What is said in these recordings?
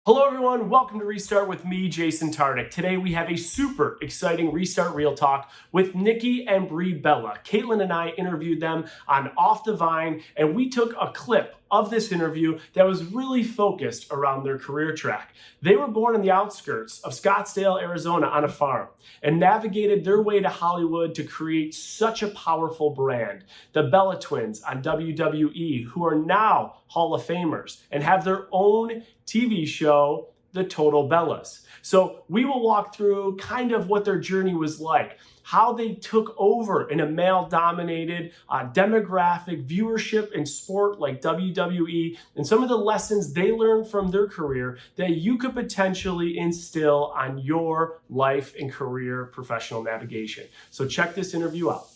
Hello everyone, welcome to Restart with me, Jason Tartick. Today we have a super exciting Restart Real Talk with Nikki and Brie Bella. Kaitlyn and I interviewed them on Off the Vine, and we took a clip of this interview that was really focused around their career track. They were born in the outskirts of Scottsdale, Arizona on a farm and navigated their way to Hollywood to create such a powerful brand. The Bella twins on WWE, who are now Hall of Famers and have their own TV show, The Total Bellas. So we will walk through kind of what their journey was like, how they took over in a male-dominated demographic viewership in sport like WWE, and some of the lessons they learned from their career that you could potentially instill on your life and career professional navigation. So check this interview out.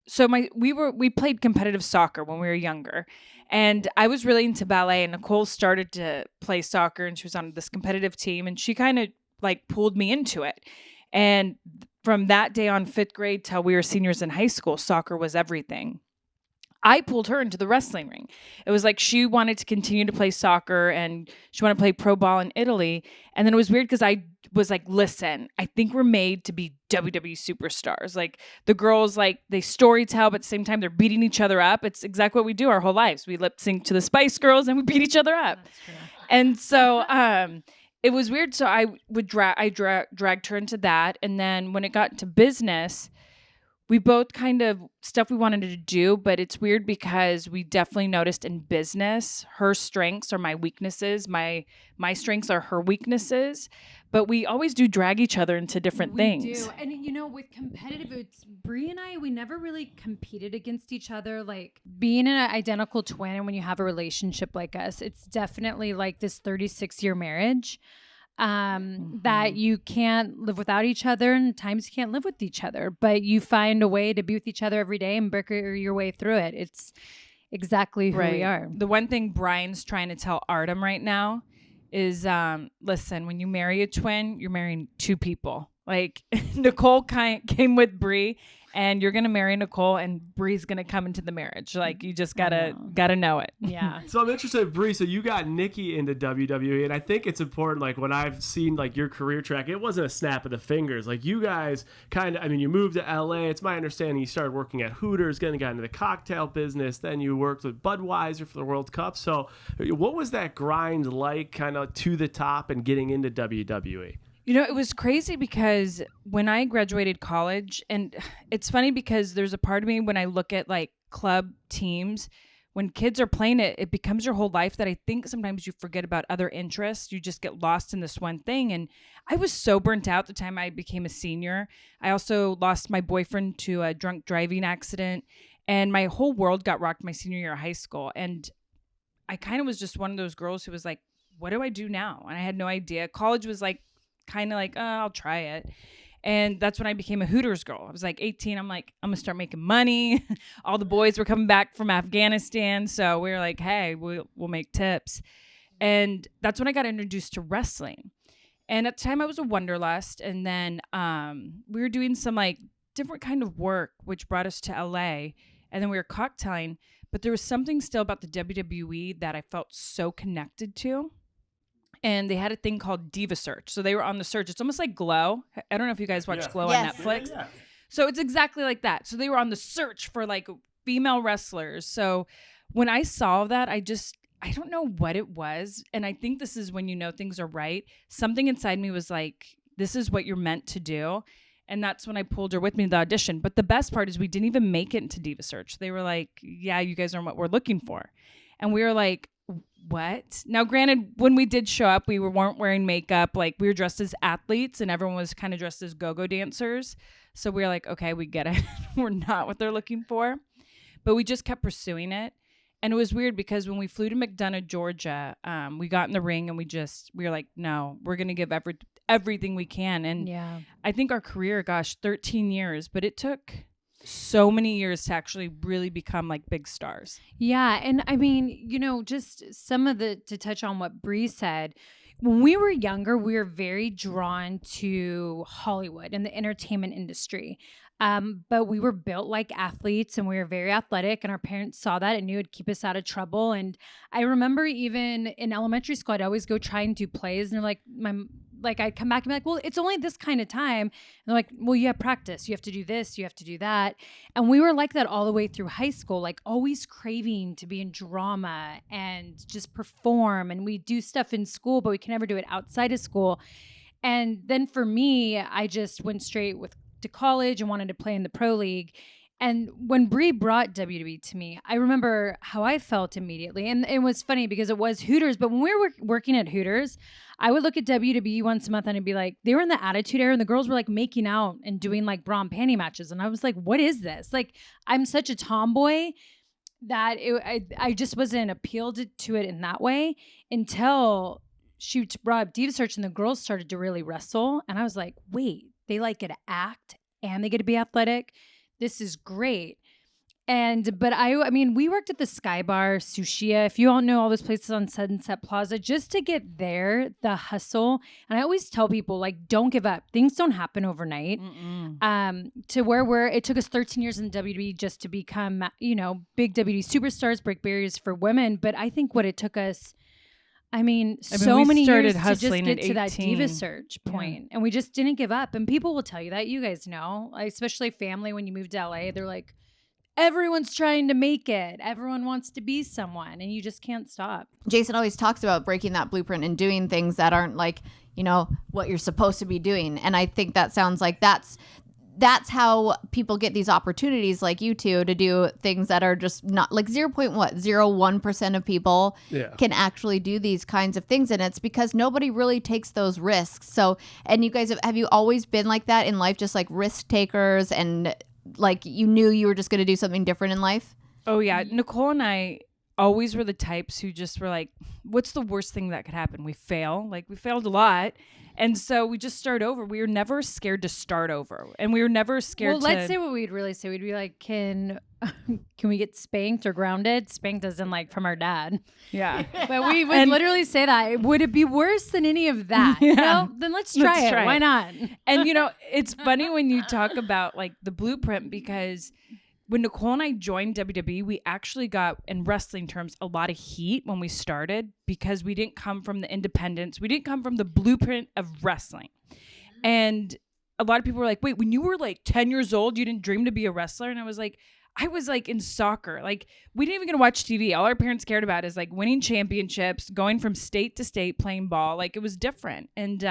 So we played competitive soccer when we were younger, and I was really into ballet, and Nicole started to play soccer, and she was on this competitive team, and she kind of like pulled me into it. And from that day on, 5th grade till we were seniors in high school, soccer was everything. I pulled her into the wrestling ring. It was like she wanted to continue to play soccer and she wanted to play pro ball in Italy. And then it was weird because I was like, listen, I think we're made to be WWE superstars. Like the girls, like they story tell, but at the same time they're beating each other up. It's exactly what we do our whole lives. We lip sync to the Spice Girls and we beat each other up. And so it was weird. So I would dragged her into that. And then when it got into business, we both kind of stuff we wanted to do, but it's weird because we definitely noticed in business, her strengths are my weaknesses. My strengths are her weaknesses, but we always do drag each other into different things. We do. And you know, with competitive, it's Brie and I, we never really competed against each other. Like being an identical twin and when you have a relationship like us, it's definitely like this 36-year marriage. That you can't live without each other and times you can't live with each other, but you find a way to be with each other every day and bicker your way through it. It's exactly who we are. The one thing Brian's trying to tell Artem right now is, listen, when you marry a twin, you're marrying two people. Like Nicole came with Brie, and you're gonna marry Nicole, and Brie's gonna come into the marriage. Like you just gotta know it. Yeah. So I'm interested, Brie. So you got Nikki into WWE, and I think it's important. Like when I've seen like your career track, it wasn't a snap of the fingers. Like you guys kind of, I mean, you moved to LA. It's my understanding you started working at Hooters, then got into the cocktail business. Then you worked with Budweiser for the World Cup. So what was that grind like, kind of to the top and getting into WWE? You know, it was crazy because when I graduated college, and it's funny because there's a part of me when I look at like club teams, when kids are playing it, it becomes your whole life that I think sometimes you forget about other interests. You just get lost in this one thing. And I was so burnt out the time I became a senior. I also lost my boyfriend to a drunk driving accident, and my whole world got rocked my senior year of high school. And I kind of was just one of those girls who was like, what do I do now? And I had no idea. College was like, kind of like, oh, I'll try it. And that's when I became a Hooters girl. I was like 18. I'm like, I'm going to start making money. All the boys were coming back from Afghanistan. So we were like, hey, we'll make tips. And that's when I got introduced to wrestling. And at the time I was a Wanderlust. And then we were doing some like different kind of work, which brought us to LA. And then we were cocktailing. But there was something still about the WWE that I felt so connected to. And they had a thing called Diva Search. So they were on the search. It's almost like Glow. I don't know if you guys watch Glow on Netflix. Yeah. So it's exactly like that. So they were on the search for like female wrestlers. So when I saw that, I don't know what it was. And I think this is when you know things are right. Something inside me was like, this is what you're meant to do. And that's when I pulled her with me to the audition. But the best part is we didn't even make it into Diva Search. They were like, yeah, you guys aren't what we're looking for. And we were like, what? Now, granted, when we did show up, we weren't wearing makeup. Like we were dressed as athletes and everyone was kind of dressed as go-go dancers. So we were like, okay, we get it. We're not what they're looking for. But we just kept pursuing it. And it was weird because when we flew to McDonough, Georgia, we got in the ring and we were like, no, we're going to give everything we can. And yeah. I think our career, 13 years, but it took so many years to actually really become like big stars. Yeah. And I mean, you know, just some of to touch on what Brie said, when we were younger, we were very drawn to Hollywood and the entertainment industry. But we were built like athletes and we were very athletic, and our parents saw that and knew it'd keep us out of trouble. And I remember even in elementary school, I'd always go try and do plays, and they're like, I'd come back and be like, well, it's only this kind of time. And they're like, well, you have practice. You have to do this. You have to do that. And we were like that all the way through high school, like always craving to be in drama and just perform. And we do stuff in school, but we can never do it outside of school. And then for me, I just went straight to college and wanted to play in the pro league. And when Brie brought WWE to me, I remember how I felt immediately. And it was funny because it was Hooters. But when we were working at Hooters, I would look at WWE once a month and I'd be like, they were in the Attitude Era and the girls were like making out and doing like bra and panty matches. And I was like, what is this? Like, I'm such a tomboy that I just wasn't appealed to it in that way until she brought up Diva Search and the girls started to really wrestle. And I was like, wait, they like get to act and they get to be athletic. This is great. But I mean, we worked at the Sky Bar, Sushia. If you all know all those places on Sunset Plaza, just to get there, the hustle. And I always tell people, like, don't give up. Things don't happen overnight. To where it took us 13 years in WWE just to become, big WWE superstars, break barriers for women. But I think what it took us, so many years to just get to that Diva Search point. And we just didn't give up. And people will tell you that. You guys know, especially family, when you move to LA, they're like, everyone's trying to make it. Everyone wants to be someone. And you just can't stop. Jason always talks about breaking that blueprint and doing things that aren't like, what you're supposed to be doing. And I think that sounds like that's how people get these opportunities like you two to do things that are just not like 0.01% of people can actually do these kinds of things. And it's because nobody really takes those risks. So, and you guys, have you always been like that in life? Just like risk takers and like you knew you were just going to do something different in life? Oh yeah. Nicole and I always were the types who just were like, what's the worst thing that could happen? We fail. Like we failed a lot. And so we just start over. We were never scared to start over. And we were never scared to... Well, let's say what we'd really say. We'd be like, can we get spanked or grounded? Spanked as in like from our dad. Yeah. But we would literally say that. Would it be worse than any of that? Yeah. No? Then let's try it. Why not? And it's funny when you talk about like the blueprint, because when Nicole and I joined WWE, we actually got, in wrestling terms, a lot of heat when we started because we didn't come from the independents. We didn't come from the blueprint of wrestling. And a lot of people were like, wait, when you were like 10 years old, you didn't dream to be a wrestler? And I was like in soccer. Like we didn't even get to watch TV. All our parents cared about is like winning championships, going from state to state, playing ball. Like it was different. And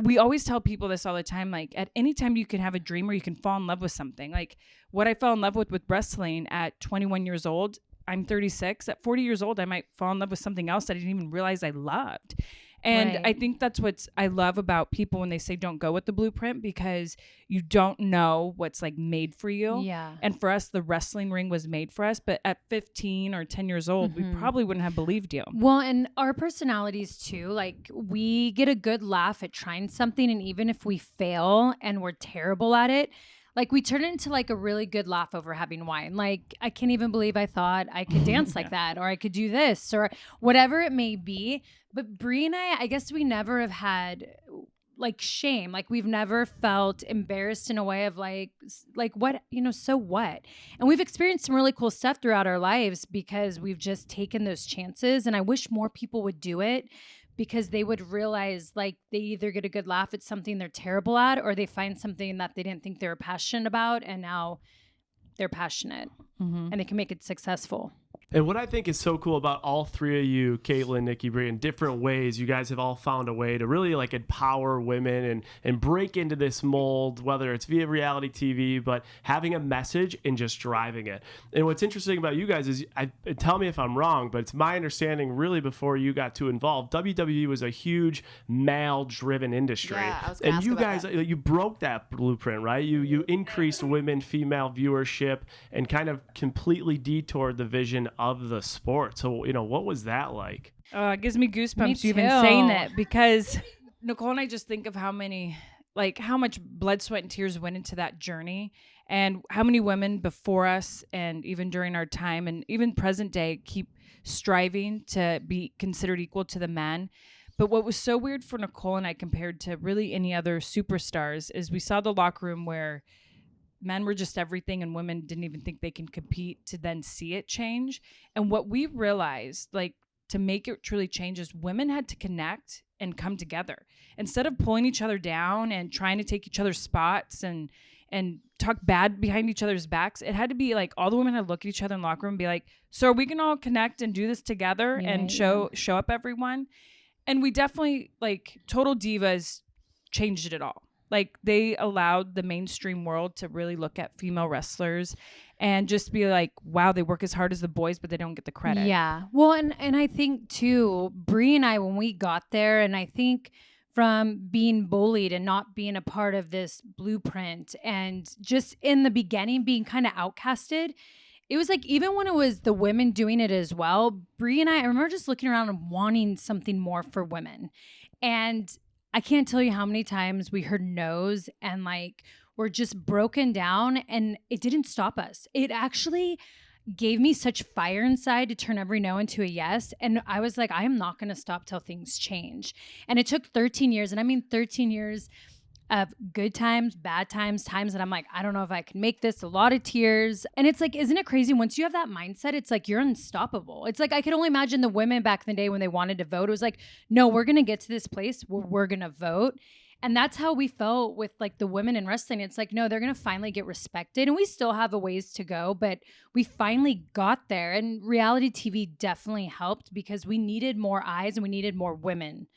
we always tell people this all the time, like at any time you can have a dream or you can fall in love with something. Like what I fell in love with wrestling at 21 years old, I'm 36. At 40 years old, I might fall in love with something else that I didn't even realize I loved. And Right. I think that's what I love about people when they say don't go with the blueprint, because you don't know what's like made for you. Yeah. And for us, the wrestling ring was made for us. But at 15 or 10 years old, we probably wouldn't have believed you. Well, and our personalities too, like we get a good laugh at trying something. And even if we fail and we're terrible at it, like we turn it into like a really good laugh over having wine. Like I can't even believe I thought I could dance like that, or I could do this, or whatever it may be. But Brie and I guess we never have had like shame. Like we've never felt embarrassed in a way of like what, so what? And we've experienced some really cool stuff throughout our lives because we've just taken those chances. And I wish more people would do it, because they would realize like they either get a good laugh at something they're terrible at, or they find something that they didn't think they were passionate about, and now they're passionate and they can make it successful. And what I think is so cool about all three of you, Kaitlyn, Nikki, Brie, in different ways, you guys have all found a way to really like empower women and break into this mold, whether it's via reality TV, but having a message and just driving it. And what's interesting about you guys is, tell me if I'm wrong, but it's my understanding really before you got too involved, WWE was a huge male-driven industry. Yeah, I was gonna and ask you about guys, that. you broke that blueprint, right? You increased women-female viewership and kind of completely detoured the vision of the sport. So, what was that like? It gives me goosebumps Me even too. saying that, because Nicole and I just think of how many like how much blood, sweat, and tears went into that journey, and how many women before us and even during our time and even present day keep striving to be considered equal to the men. But what was so weird for Nicole and I compared to really any other superstars is we saw the locker room where men were just everything and women didn't even think they can compete, to then see it change. And what we realized, like, to make it truly change is women had to connect and come together instead of pulling each other down and trying to take each other's spots and talk bad behind each other's backs. It had to be like all the women had to look at each other in the locker room and be like, so are we can all connect and do this together and show up everyone? And we definitely, like, Total Divas changed it all. Like, they allowed the mainstream world to really look at female wrestlers and just be like, wow, they work as hard as the boys, but they don't get the credit. Yeah. Well, and I think too, Brie and I, when we got there, and I think from being bullied and not being a part of this blueprint and just in the beginning being kind of outcasted, it was like, even when it was the women doing it as well, Brie and I remember just looking around and wanting something more for women. And I can't tell you how many times we heard no's and like we're just broken down, and it didn't stop us. It actually gave me such fire inside to turn every no into a yes. And I was like, I am not going to stop till things change. And it took 13 years. And I mean, 13 years of good times, bad times, times that I'm like, I don't know if I can make this, a lot of tears. And it's like, isn't it crazy? Once you have that mindset, it's like, you're unstoppable. It's like, I could only imagine the women back in the day when they wanted to vote. It was like, no, we're going to get to this place where we're going to vote. And that's how we felt with like the women in wrestling. It's like, no, they're going to finally get respected. And we still have a ways to go, but we finally got there. And reality TV definitely helped because we needed more eyes and we needed more women.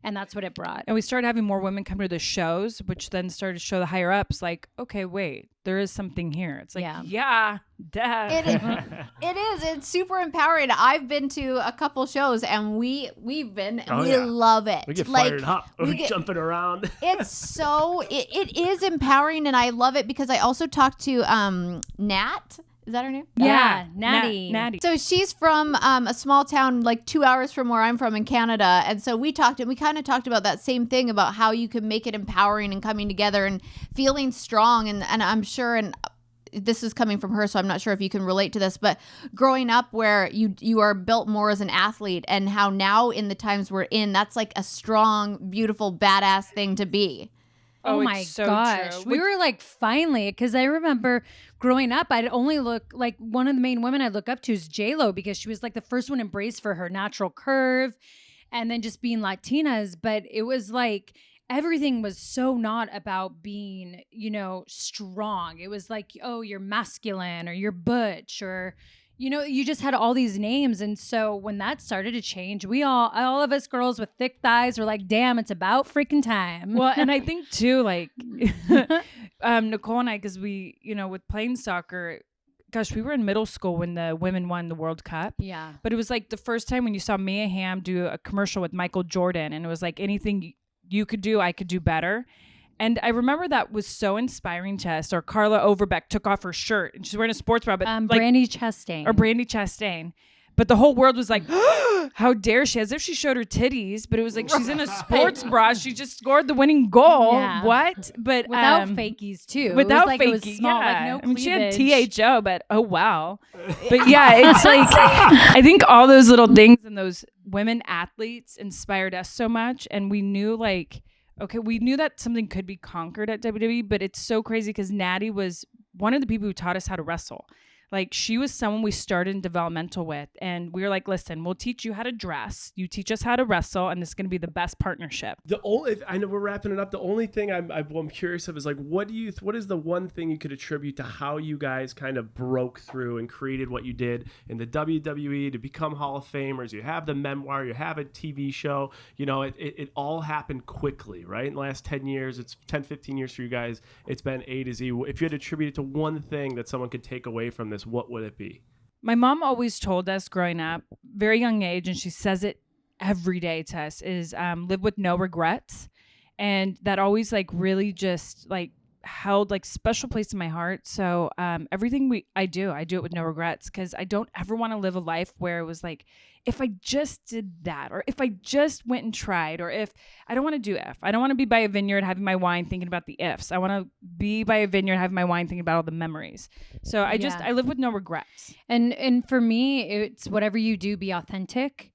And that's what it brought. And we started having more women come to the shows, which then started to show the higher ups like, okay, wait, there is something here. It's like, yeah duh. It is. It's super empowering. I've been to a couple shows and we've been, we love it. We get like, fired up. We're jumping around. It's so, it is empowering, and I love it because I also talked to Nat. Is that her name? Yeah, Natty. Natty. So she's from a small town like 2 hours from where I'm from in Canada. And so we kind of talked about that same thing about how you can make it empowering and coming together and feeling strong. And I'm sure, and this is coming from her, so I'm not sure if you can relate to this, but growing up where you are built more as an athlete, and how now in the times we're in, that's like a strong, beautiful, badass thing to be. Oh my gosh. We were like, finally, because I remember growing up, I'd only look like one of the main women I look up to is J-Lo, because she was like the first one embraced for her natural curve and then just being Latinas. But it was like everything was so not about being, strong. It was like, oh, you're masculine or you're butch or, you just had all these names. And so when that started to change, we all of us girls with thick thighs were like, damn, it's about freaking time. Well, and I think too, like Nicole and I, because we, with playing soccer, gosh, we were in middle school when the women won the World Cup. Yeah. But it was like the first time when you saw Mia Hamm do a commercial with Michael Jordan, and it was like, anything you could do, I could do better. And I remember that was so inspiring to us. Or Carla Overbeck took off her shirt and she's wearing a sports bra, but Brandy Chastain. But the whole world was like, how dare she? As if she showed her titties, but it was like she's in a sports bra. She just scored the winning goal. Yeah. What? But without fakies too. Without fakies, fakies, it was small, like no I mean, she had cleavage. THO, but oh wow. But yeah, it's like I think all those little things and those women athletes inspired us so much, and we knew we knew that something could be conquered at WWE, but it's so crazy because Natty was one of the people who taught us how to wrestle. Like, she was someone we started in developmental with, and we were like, listen, we'll teach you how to dress. You teach us how to wrestle, and this is going to be the best partnership. I know we're wrapping it up. The only thing I'm curious of is like, what is the one thing you could attribute to how you guys kind of broke through and created what you did in the WWE to become Hall of Famers? You have the memoir, you have a TV show, it all happened quickly, right? In the last 10 years, it's 10, 15 years for you guys. It's been A to Z. If you had to attribute it to one thing that someone could take away from this, what would it be? My mom always told us growing up, very young age, and she says it every day to us, is live with no regrets. And that always like really just like held like special place in my heart. So everything I do it with no regrets, because I don't ever want to live a life where it was like, if I just did that, or if I just went and tried, or if I don't want to do I don't want to be by a vineyard having my wine thinking about the ifs. I want to be by a vineyard having my wine thinking about all the memories. So I live with no regrets. And for me, it's whatever you do, be authentic.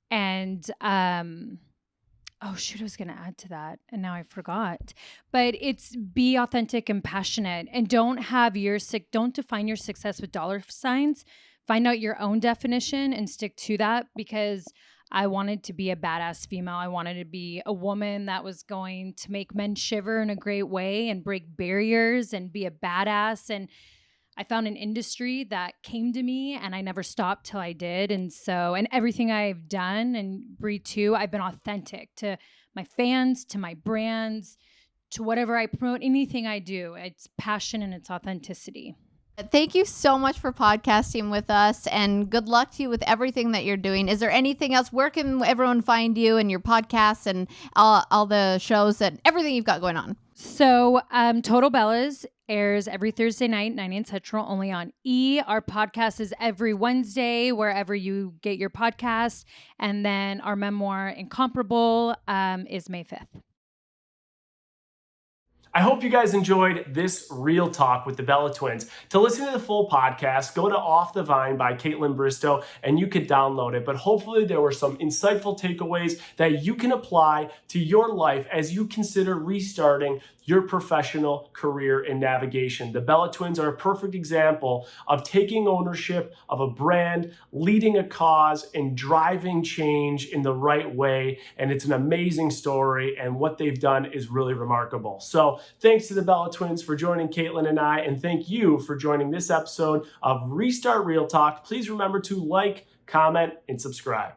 And oh shoot, I was going to add to that and now I forgot. But it's be authentic and passionate, and don't define your success with dollar signs. Find out your own definition and stick to that, because I wanted to be a badass female. I wanted to be a woman that was going to make men shiver in a great way and break barriers and be a badass. And I found an industry that came to me, and I never stopped till I did. And everything I've done, and Brie too, I've been authentic to my fans, to my brands, to whatever I promote, anything I do. It's passion and it's authenticity. Thank you so much for podcasting with us, and good luck to you with everything that you're doing. Is there anything else? Where can everyone find you and your podcasts and all the shows and everything you've got going on? So Total Bellas airs every Thursday night, 9 a.m. Central, only on E! Our podcast is every Wednesday, wherever you get your podcast. And then our memoir, Incomparable, is May 5th. I hope you guys enjoyed this real talk with the Bella twins. To listen to the full podcast, go to Off the Vine by Kaitlyn Bristowe, and you could download it. But hopefully there were some insightful takeaways that you can apply to your life as you consider restarting your professional career in navigation. The Bella twins are a perfect example of taking ownership of a brand, leading a cause, and driving change in the right way. And it's an amazing story, and what they've done is really remarkable. So thanks to the Bella twins for joining Kaitlyn and I, and thank you for joining this episode of Restart Real Talk. Please remember to like, comment, and subscribe.